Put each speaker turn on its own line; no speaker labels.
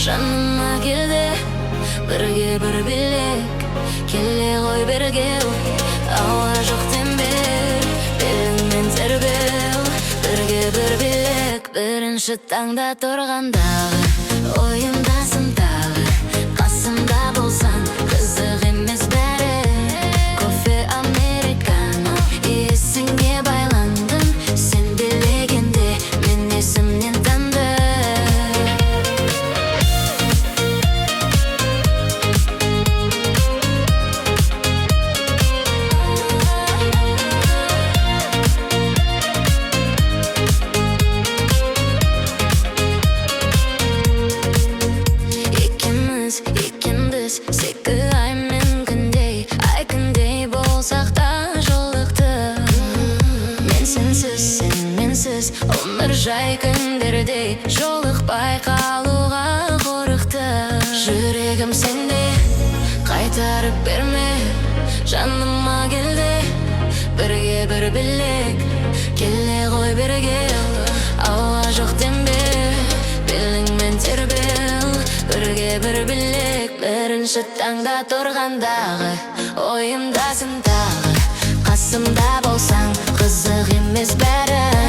жаныма келді, бірге бір билік, келе ғой бірге. Ауа жоқ дембел, беліңмен тербел, бірге бір билік. Бірінші таңда тұрғандағы ойымдасың тағы, қасымда болсаң қызық емес бәрі. Кофе американо, есіңе байландым, сен билегенде мен есімнен тандым. Екенбіз секі ай мен күндей, ай күндей болсақ та жолықтық. Мен сенсіз, сен менсіз, өмір жай күндердей, жолықпай қалуға қорықтық. Жүрегім сенде, қайтарып берме, жаныма келді, бірге бір билік, келе ғой бірге. Ауа жоқ дембе, беліңмен тербел, бірге бір билік. Бірінші таңда тұрғандағы ойымдасың тағы, қасымда болсаң қызық емес бәрі.